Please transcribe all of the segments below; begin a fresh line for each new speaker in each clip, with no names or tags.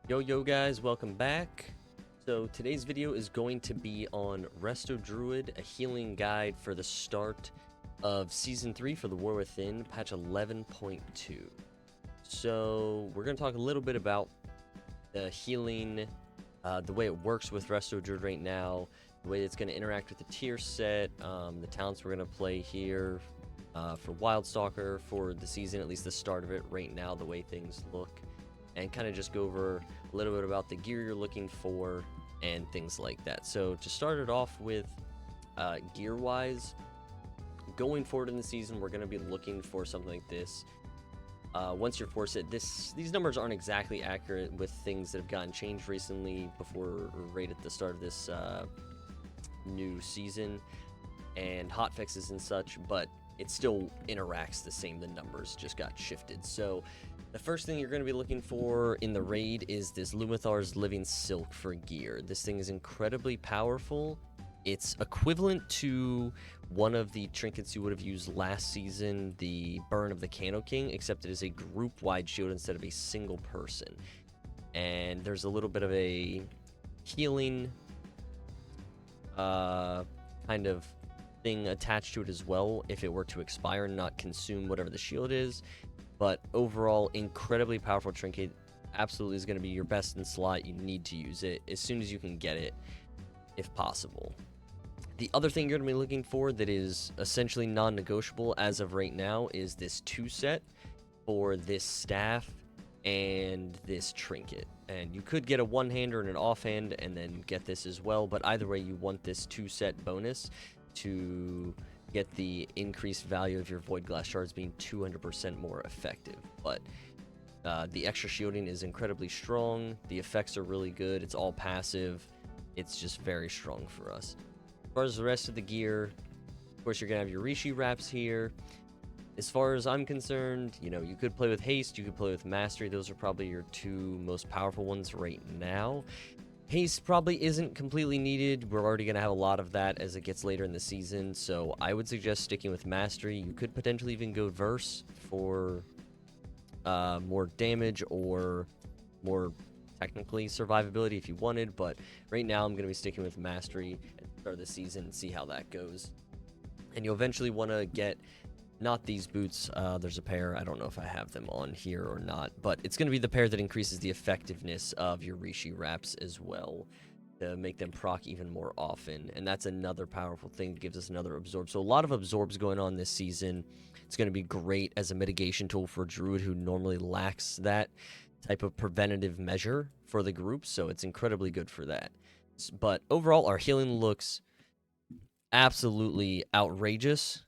Yo guys, welcome back. So today's video is going to be on Resto Druid, a healing guide for the start of Season 3 for the War Within, patch 11.2. So we're going to talk a little bit about the healing, the way it works with Resto Druid right now, the way it's going to interact with the tier set, the talents we're going to play here for Wildstalker for the season, at least the start of it right now, the way things look. And kind of just go over a little bit about the gear you're looking for and things like that. So to start it off with, gear-wise, going forward in the season, we're going to be looking for something like this. Once you're forced it, these numbers aren't exactly accurate with things that have gotten changed recently before right at the start of this new season and hotfixes and such, but it still interacts the same. The numbers just got shifted. So the first thing you're going to be looking for in the raid is this Lumithar's Living Silk for gear. This thing is incredibly powerful. It's equivalent to one of the trinkets you would have used last season, the Burn of the Cano King, except it is a group-wide shield instead of a single person. And there's a little bit of a healing kind of thing attached to it as well if it were to expire and not consume whatever the shield is. But overall, incredibly powerful trinket. Absolutely is going to be your best in slot. You need to use it as soon as you can get it, if possible. The other thing you're going to be looking for that is essentially non-negotiable as of right now is this 2-set for this staff and this trinket. And you could get a one-hander and an offhand and then get this as well, but either way, you want this 2-set bonus to get the increased value of your Void Glass shards being 200% more effective. But the extra shielding is incredibly strong. The effects are really good. It's all passive. It's just very strong for us. As far as the rest of the gear, of course, you're going to have your Rishi wraps here. As far as I'm concerned, you know, you could play with Haste, you could play with Mastery. Those are probably your two most powerful ones right now. Haste probably isn't completely needed. We're already going to have a lot of that as it gets later in the season, so I would suggest sticking with Mastery. You could potentially even go Verse for more damage or more technically survivability if you wanted, but right now I'm going to be sticking with Mastery at the start of the season and see how that goes. And you'll eventually want to get not these boots. There's a pair. I don't know if I have them on here or not, but it's going to be the pair that increases the effectiveness of your Rishi wraps as well to make them proc even more often. And that's another powerful thing that gives us another absorb. So a lot of absorbs going on this season. It's going to be great as a mitigation tool for Druid who normally lacks that type of preventative measure for the group. So it's incredibly good for that. But overall, our healing looks absolutely outrageous.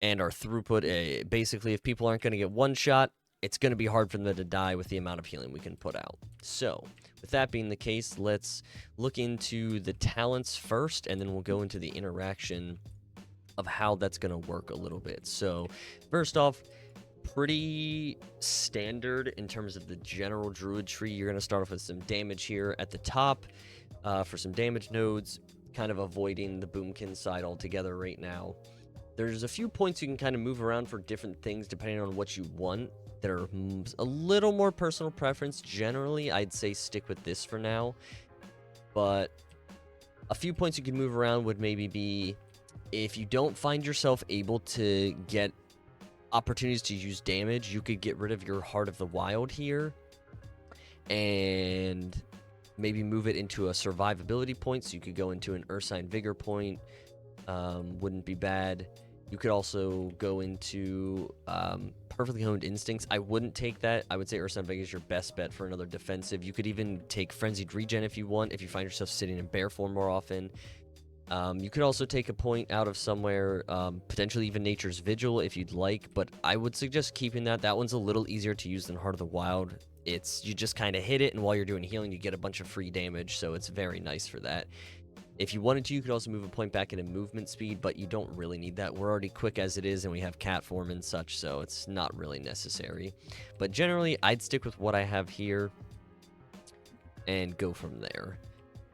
And our throughput, basically, if people aren't going to get one shot, it's going to be hard for them to die with the amount of healing we can put out. So, with that being the case, let's look into the talents first, and then we'll go into the interaction of how that's going to work a little bit. So, first off, pretty standard in terms of the general Druid tree. You're going to start off with some damage here at the top for some damage nodes, kind of avoiding the Boomkin side altogether right now. There's a few points you can kind of move around for different things depending on what you want that are a little more personal preference. Generally, I'd say stick with this for now. But a few points you can move around would maybe be if you don't find yourself able to get opportunities to use damage, you could get rid of your Heart of the Wild here and maybe move it into a survivability point. So you could go into an Ursine Vigor point. Wouldn't be bad. You could also go into Perfectly Honed Instincts. I wouldn't take that. I would say Ursine Vigor is your best bet for another defensive. You could even take Frenzied Regen if you want, if you find yourself sitting in bear form more often. You could also take a point out of somewhere, potentially even Nature's Vigil if you'd like, but I would suggest keeping that. That one's a little easier to use than Heart of the Wild. You just kind of hit it, and while you're doing healing, you get a bunch of free damage, so it's very nice for that. If you wanted to, you could also move a point back into movement speed, but you don't really need that. We're already quick as it is, and we have cat form and such, so it's not really necessary. But generally, I'd stick with what I have here and go from there.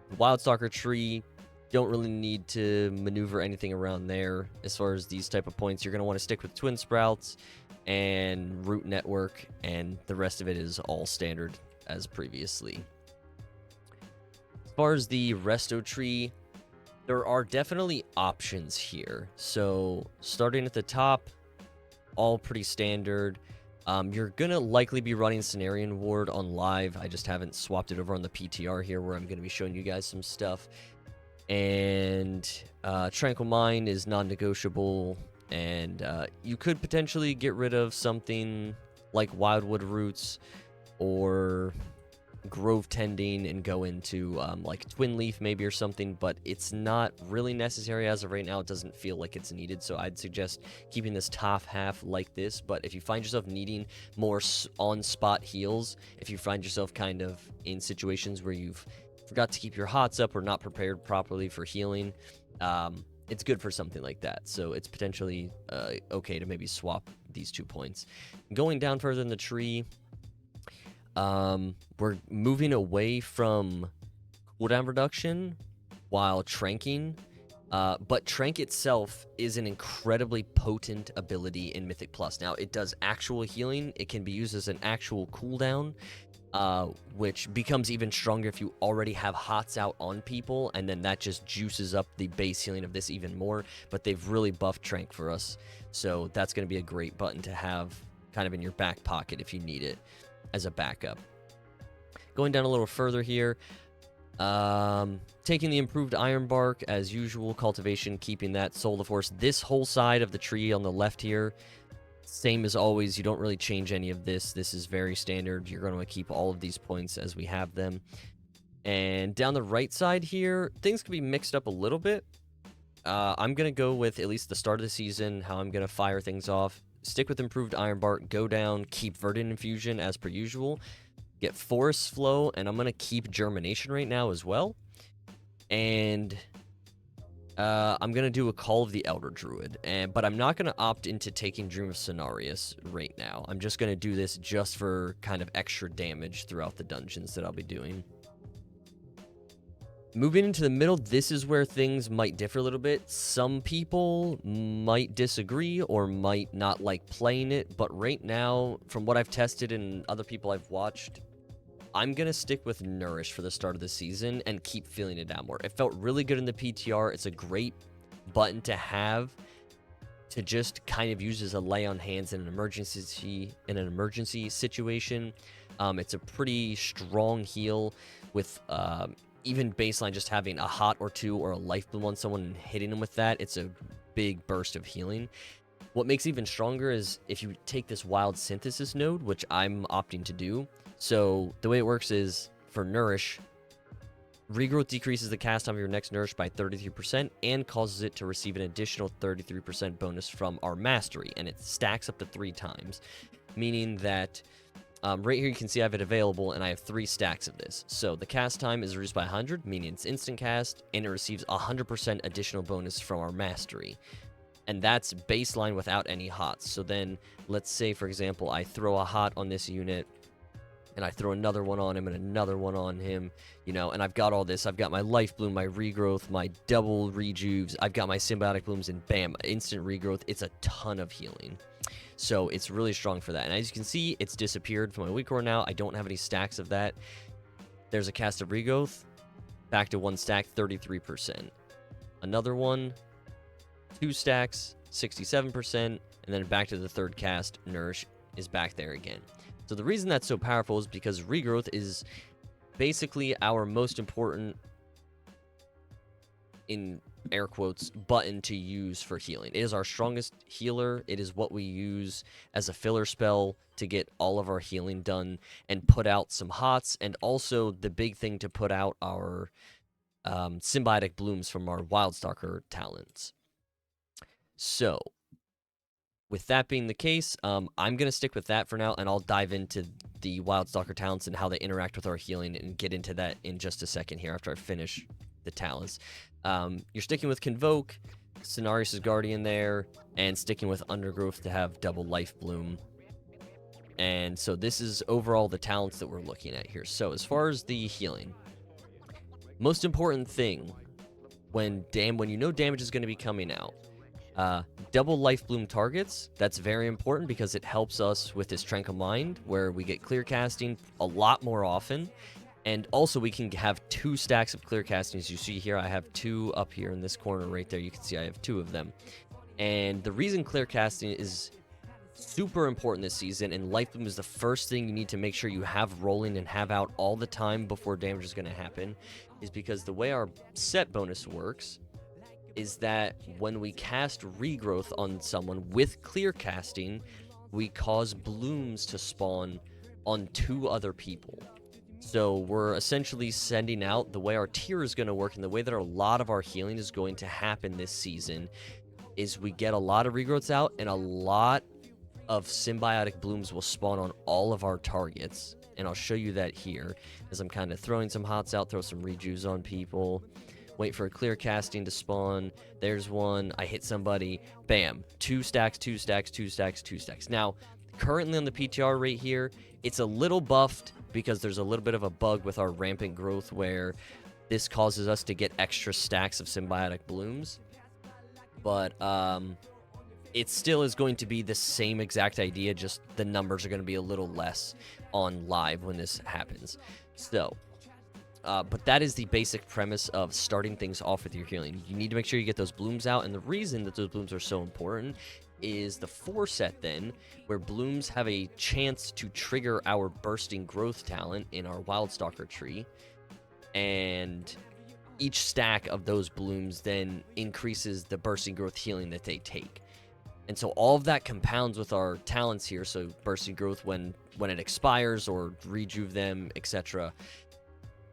The Wildstalker tree, don't really need to maneuver anything around there. As far as these type of points, you're going to want to stick with Twin Sprouts and Root Network, and the rest of it is all standard as previously. far as the Resto tree, there are definitely options here. So starting at the top, all pretty standard. You're gonna likely be running Cenarian Ward on live. I just haven't swapped it over on the PTR here, where I'm gonna be showing you guys some stuff. And Tranquil Mind is non-negotiable, and you could potentially get rid of something like Wildwood Roots or Grove Tending and go into like Twin Leaf maybe or something, but it's not really necessary as of right now. It doesn't feel like it's needed, so I'd suggest keeping this top half like this. But if you find yourself needing more on-spot heals, if you find yourself kind of in situations where you've forgot to keep your hots up or not prepared properly for healing, it's good for something like that. So it's potentially okay to maybe swap these 2 points. Going down further in the tree, we're moving away from cooldown reduction while tranking, but Trank itself is an incredibly potent ability in Mythic Plus. Now, it does actual healing. It can be used as an actual cooldown, which becomes even stronger if you already have hots out on people, and then that just juices up the base healing of this even more. But they've really buffed Trank for us, so that's going to be a great button to have kind of in your back pocket if you need it as a backup. Going down a little further here, taking the improved Iron Bark as usual, cultivation, keeping that Soul of Force. This whole side of the tree on the left here, same as always. You don't really change any of this. This is very standard. You're going to keep all of these points as we have them. And down the right side here, things can be mixed up a little bit. I'm going to go with at least the start of the season, how I'm going to fire things off. Stick with improved Iron Bark, go down, keep Verdant Infusion as per usual, get Forest Flow, and I'm going to keep Germination right now as well. And I'm going to do a Call of the Elder Druid, but I'm not going to opt into taking Dream of Cenarius right now. I'm just going to do this just for kind of extra damage throughout the dungeons that I'll be doing. Moving into the middle, this is where things might differ a little bit. Some people might disagree or might not like playing it, but right now, from what I've tested and other people I've watched, I'm going to stick with Nourish for the start of the season and keep feeling it out more. It felt really good in the PTR. It's a great button to have to just kind of use as a lay on hands in an emergency situation. It's a pretty strong heal with even baseline, just having a hot or two or a life bloom on someone and hitting them with that. It's a big burst of healing. What makes it even stronger is if you take this Wild Synthesis node, which I'm opting to do. So the way it works is for Nourish, Regrowth decreases the cast time of your next Nourish by 33% and causes it to receive an additional 33% bonus from our Mastery, and it stacks up to 3 times, meaning that right here you can see I have it available, and I have 3 stacks of this. So the cast time is reduced by 100, meaning it's instant cast, and it receives 100% additional bonus from our Mastery. And that's baseline without any hots. So then, let's say, for example, I throw a hot on this unit, and I throw another one on him and another one on him, you know, and I've got all this. I've got my Life Bloom, my Regrowth, my double Rejuves. I've got my Symbiotic Blooms, and bam, instant Regrowth. It's a ton of healing. So it's really strong for that. And as you can see, it's disappeared from my weak core now. I don't have any stacks of that. There's a cast of Regrowth. Back to 1 stack, 33%. Another one, 2 stacks, 67%. And then back to the 3rd cast, Nourish is back there again. So the reason that's so powerful is because Regrowth is basically our most important, in air quotes, button to use for healing. It is our strongest healer. It is what we use as a filler spell to get all of our healing done and put out some hots, and also the big thing to put out our symbiotic blooms from our Wildstalker talents. So with that being the case, I'm going to stick with that for now, and I'll dive into the Wildstalker talents and how they interact with our healing and get into that in just a second here after I finish the talents. You're sticking with Convoke, Cenarius' Guardian there, and sticking with Undergrowth to have double Life Bloom. And so this is overall the talents that we're looking at here. So as far as the healing, most important thing when you know damage is going to be coming out, double Life Bloom targets, that's very important because it helps us with this Tranquil Mind, where we get clear casting a lot more often, And also we can have 2 stacks of clear casting. As you see here, I have 2 up here in this corner right there. You can see I have 2 of them. And the reason clear casting is super important this season, and Life Bloom is the first thing you need to make sure you have rolling and have out all the time before damage is going to happen, is because the way our set bonus works is that when we cast Regrowth on someone with clear casting, we cause blooms to spawn on 2 other people. So we're essentially sending out the way our tier is going to work, and the way that a lot of our healing is going to happen this season is we get a lot of regrowths out, and a lot of symbiotic blooms will spawn on all of our targets. And I'll show you that here as I'm kind of throwing some hots out, throw some rejuves on people, wait for a clear casting to spawn. There's one, I hit somebody, bam, 2 stacks, 2 stacks, 2 stacks, 2 stacks. Now, currently on the PTR right here, it's a little buffed because there's a little bit of a bug with our rampant growth where this causes us to get extra stacks of symbiotic blooms. But it still is going to be the same exact idea, just the numbers are going to be a little less on live when this happens. So, but that is the basic premise of starting things off with your healing. You need to make sure you get those blooms out, and the reason that those blooms are so important is the 4 set then, where blooms have a chance to trigger our bursting growth talent in our Wildstalker tree, and each stack of those blooms then increases the bursting growth healing that they take. And so all of that compounds with our talents here, so bursting growth when it expires, or rejuve them, etc.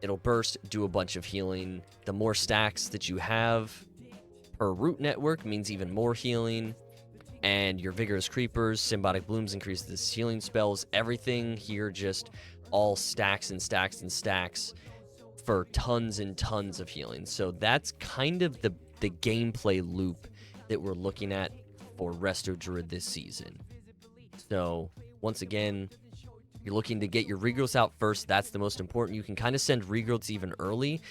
It'll burst, do a bunch of healing. The more stacks that you have per root network means even more healing. And your Vigorous Creepers, Symbiotic Blooms increases healing spells. Everything here just all stacks and stacks and stacks for tons and tons of healing. So that's kind of the gameplay loop that we're looking at for Resto Druid this season. So once again, you're looking to get your regrowths out first. That's the most important. You can kind of send regrowths even early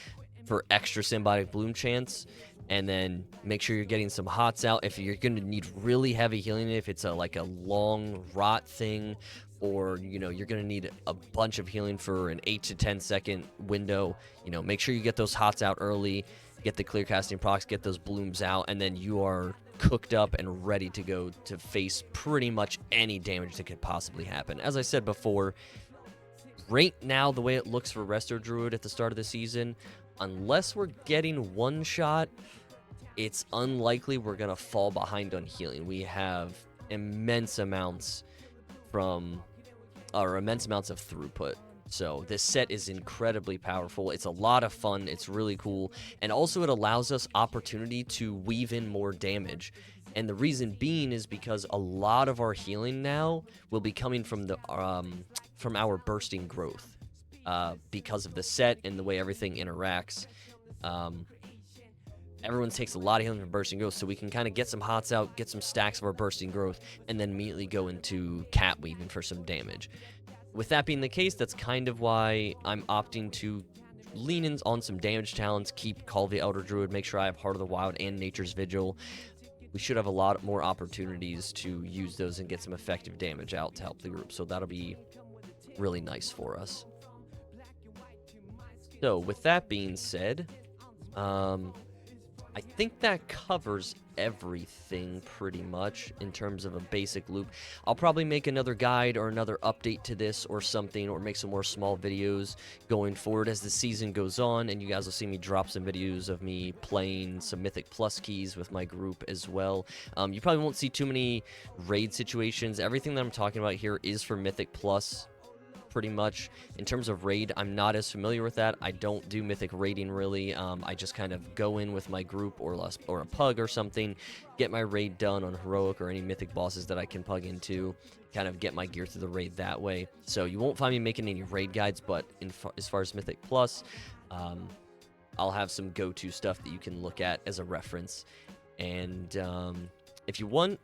for extra Symbiotic Bloom chance, and then make sure you're getting some hots out. If you're going to need really heavy healing, if it's like a long rot thing, or you're going to need a bunch of healing for an 8 to 10 second window, make sure you get those hots out early, get the clear casting procs, get those blooms out, and then you are cooked up and ready to go to face pretty much any damage that could possibly happen. As I said before, right now the way it looks for Resto Druid at the start of the season, unless we're getting one shot, it's unlikely we're going to fall behind on healing. We have immense amounts of throughput. So this set is incredibly powerful. It's a lot of fun. It's really cool. And also it allows us opportunity to weave in more damage. And the reason being is because a lot of our healing now will be coming from from our bursting growth. Because of the set and the way everything interacts. Everyone takes a lot of healing from bursting growth, so we can kind of get some hots out, get some stacks of our bursting growth, and then immediately go into cat weaving for some damage. With that being the case, that's kind of why I'm opting to lean in on some damage talents, keep Call of the Elder Druid, make sure I have Heart of the Wild and Nature's Vigil. We should have a lot more opportunities to use those and get some effective damage out to help the group, so that'll be really nice for us. So, with that being said, I think that covers everything pretty much in terms of a basic loop. I'll probably make another guide or another update to this or something, or make some more small videos going forward as the season goes on, and you guys will see me drop some videos of me playing some Mythic Plus keys with my group as well. You probably won't see too many raid situations. Everything that I'm talking about here is for Mythic Plus. Pretty much. In terms of raid, I'm not as familiar with that. I don't do mythic raiding really. I just kind of go in with my group or a pug or something, get my raid done on heroic or any mythic bosses that I can pug into, kind of get my gear through the raid that way. So you won't find me making any raid guides, but as far as Mythic Plus, I'll have some go-to stuff that you can look at as a reference. And if you want,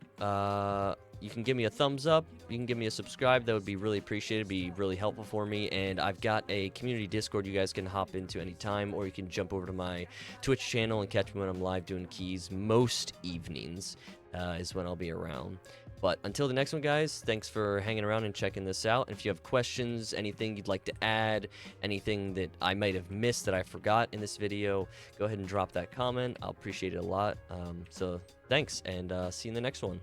you can give me a thumbs up, you can give me a subscribe, that would be really appreciated, be really helpful for me. And I've got a community Discord you guys can hop into anytime, or you can jump over to my Twitch channel and catch me when I'm live doing keys. Most evenings is when I'll be around. But until the next one, guys, thanks for hanging around and checking this out. And if you have questions, anything you'd like to add, anything that I might have missed that I forgot in this video, go ahead and drop that comment. I'll appreciate it a lot. So thanks, and see you in the next one.